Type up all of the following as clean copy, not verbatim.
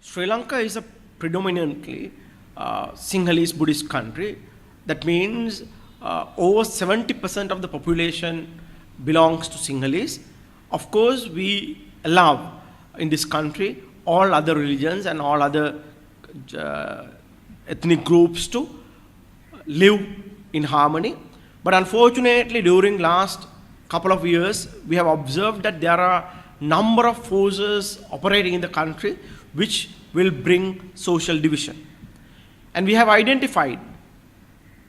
Sri Lanka is a predominantly Sinhalese Buddhist country. That means over 70% of the population belongs to Sinhalese. Of course, we allow in this country all other religions and all other ethnic groups to live in harmony. But unfortunately, during last couple of years, we have observed that there are number of forces operating in the country which will bring social division. And we have identified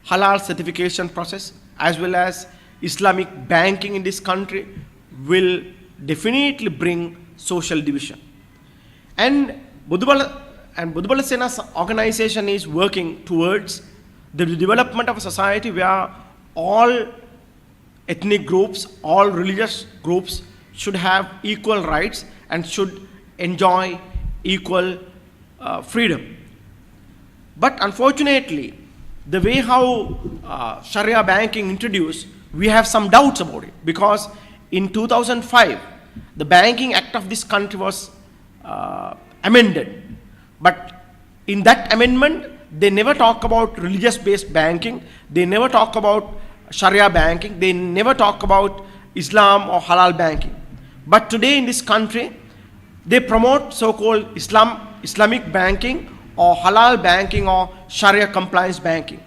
halal certification process as well as Islamic banking in this country will definitely bring social division. And Buddhabala Sena's organization is working towards the development of a society where all ethnic groups, all religious groups should have equal rights and should enjoy equal freedom. But unfortunately, the way how Sharia banking introduced, we have some doubts about it, because in 2005, the Banking Act of this country was amended. But in that amendment, they never talk about religious-based banking, they never talk about Sharia banking, they never talk about Islam or halal banking. But today in this country, they promote so-called Islamic banking or halal banking or Sharia compliance banking.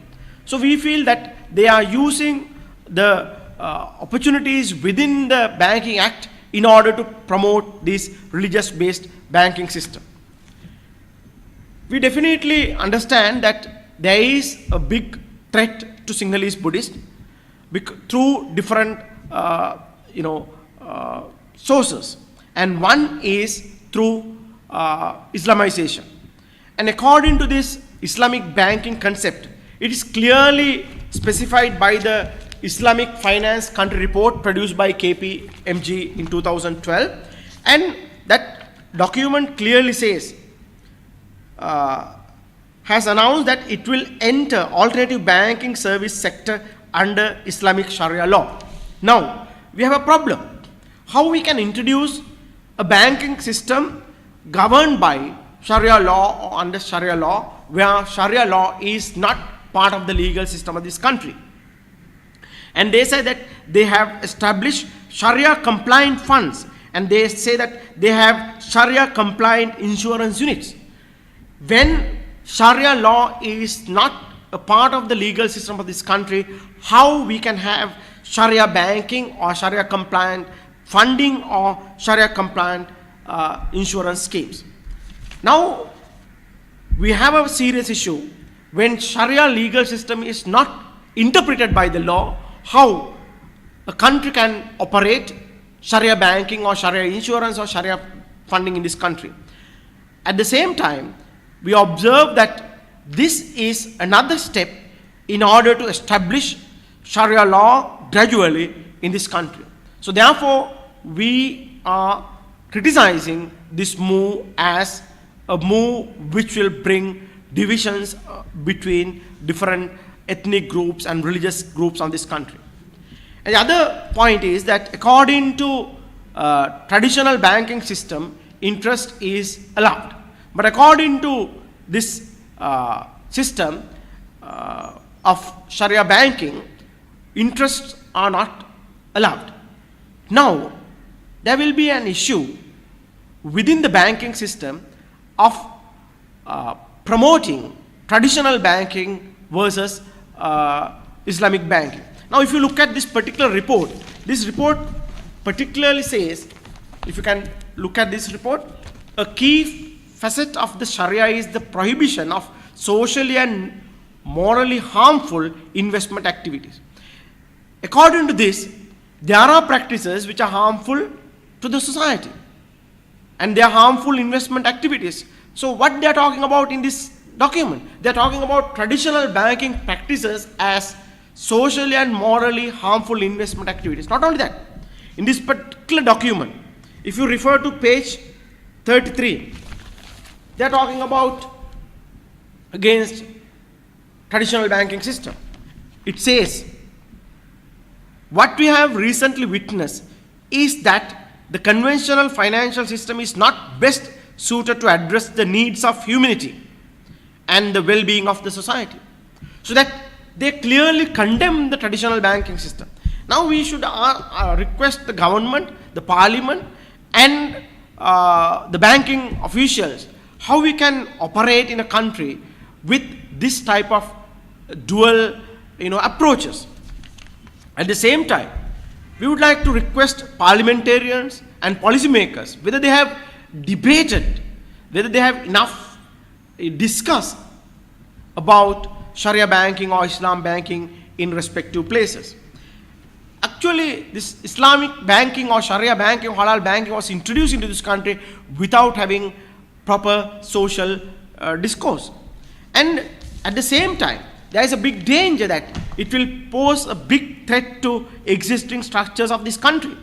So we feel that they are using the opportunities within the Banking Act in order to promote this religious-based banking system. We definitely understand that there is a big threat to Sinhalese Buddhists through different sources, and one is through Islamization. And according to this Islamic banking concept, it is clearly specified by the Islamic Finance Country Report produced by KPMG in 2012, and that document clearly says, has announced that it will enter alternative banking service sector under Islamic Sharia law. Now, we have a problem. How we can introduce a banking system governed by Sharia law or under Sharia law, where Sharia law is not part of the legal system of this country. And they say that they have established Sharia compliant funds, and they say that they have Sharia compliant insurance units. When Sharia law is not a part of the legal system of this country, how we can have Sharia banking or Sharia compliant funding or Sharia compliant insurance schemes? Now, we have a serious issue when Sharia legal system is not interpreted by the law, how a country can operate Sharia banking or Sharia insurance or Sharia funding in this country. At the same time, we observe that this is another step in order to establish Sharia law gradually in this country. So therefore, we are criticizing this move as a move which will bring divisions between different ethnic groups and religious groups on this country. And the other point is that according to traditional banking system, interest is allowed. But according to this system of Sharia banking, interests are not allowed. Now, there will be an issue within the banking system of promoting traditional banking versus Islamic banking. Now, if you look at this particular report, this report particularly says, if you can look at this report, a key facet of the Sharia is the prohibition of socially and morally harmful investment activities. According to this, there are practices which are harmful to the society, and they are harmful investment activities. So what they are talking about in this document, they are talking about traditional banking practices as socially and morally harmful investment activities. Not only that, in this particular document, if you refer to page 33, they are talking about against traditional banking system. It says, what we have recently witnessed is that the conventional financial system is not best suited to address the needs of humanity and the well-being of the society. So that they clearly condemn the traditional banking system. Now we should request the government, the parliament, and the banking officials how we can operate in a country with this type of dual approaches. At the same time, we would like to request parliamentarians and policymakers whether they have debated, whether they have enough discussed about Sharia banking or Islam banking in respective places. Actually, this Islamic banking or Sharia banking, halal banking was introduced into this country without having proper social discourse. And at the same time, there is a big danger that it will pose a big threat to existing structures of this country.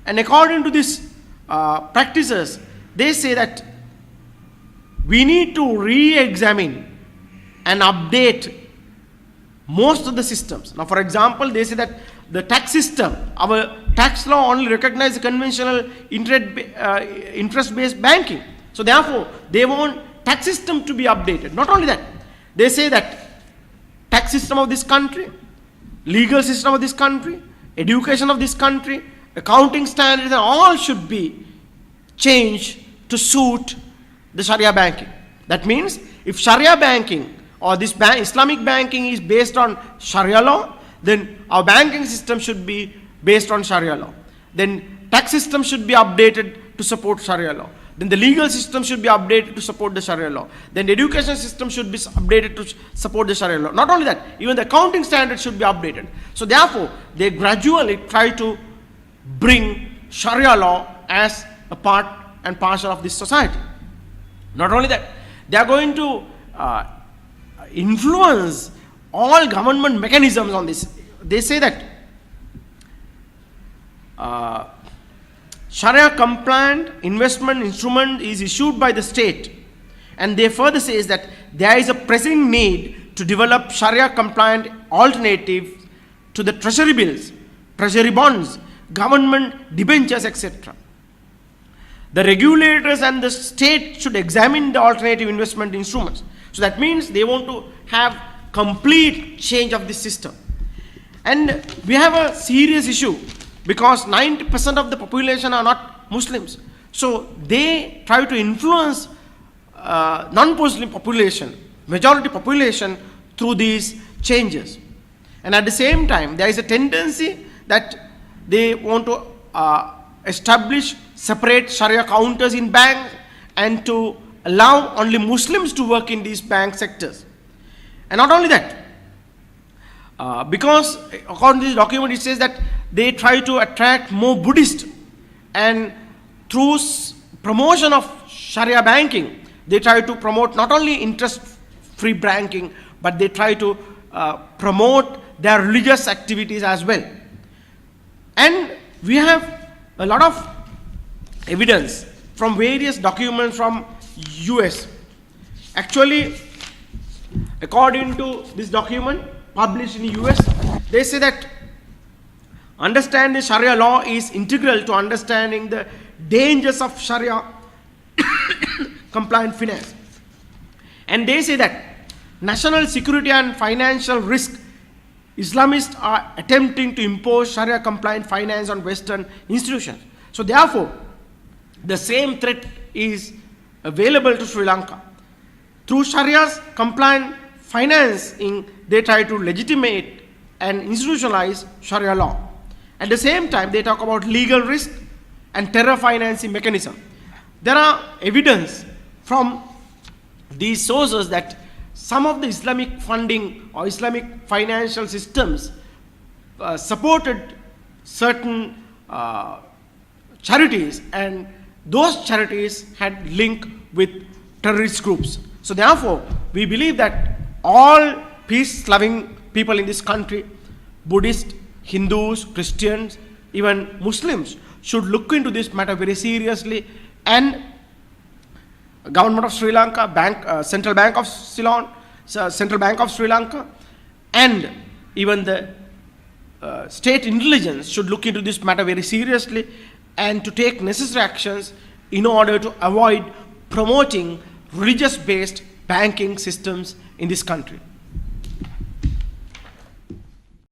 And according to these practices, they say that we need to re-examine and update most of the systems. Now, for example, they say that the tax system, our tax law only recognizes conventional interest-based banking. So therefore, they want tax system to be updated. Not only that, they say that tax system of this country, legal system of this country, education of this country, accounting standards, and all should be changed to suit the Sharia banking. That means if Sharia banking or this Islamic banking is based on Sharia law, then our banking system should be based on Sharia law. Then tax system should be updated to support Sharia law. Then the legal system should be updated to support the Sharia law. Then the education system should be updated to support the Sharia law. Not only that, even the accounting standards should be updated. So therefore, they gradually try to bring Sharia law as a part and parcel of this society. Not only that, they are going to influence all government mechanisms on this. They say that Sharia compliant investment instrument is issued by the state, and they further says that there is a pressing need to develop Sharia compliant alternatives to the treasury bills, treasury bonds, government debentures, etc. The regulators and the state should examine the alternative investment instruments. So that means they want to have complete change of this system. And we have a serious issue because 90% of the population are not Muslims. So they try to influence non-Muslim population, majority population, through these changes. And at the same time, there is a tendency that they want to establish separate Sharia counters in banks and to allow only Muslims to work in these bank sectors. And not only that, because according to this document, it says that they try to attract more Buddhists, and through promotion of Sharia banking, they try to promote not only interest-free banking, but they try to promote their religious activities as well. And we have a lot of evidence from various documents from US. Actually, according to this document published in US, they say that understanding Sharia law is integral to understanding the dangers of Sharia compliant finance. And they say that national security and financial risk, Islamists are attempting to impose Sharia compliant finance on Western institutions. So therefore, the same threat is available to Sri Lanka. Through Sharia's compliant financing, they try to legitimate and institutionalize Sharia law. At the same time, they talk about legal risk and terror financing mechanism. There are evidence from these sources that some of the Islamic funding or Islamic financial systems supported certain charities, and those charities had link with terrorist groups. So therefore, we believe that all peace-loving people in this country, Buddhists, Hindus, Christians, even Muslims, should look into this matter very seriously, and government of Sri Lanka, Central Bank of Ceylon, Central Bank of Sri Lanka, and even the state intelligence should look into this matter very seriously and to take necessary actions in order to avoid promoting religious based banking systems in this country.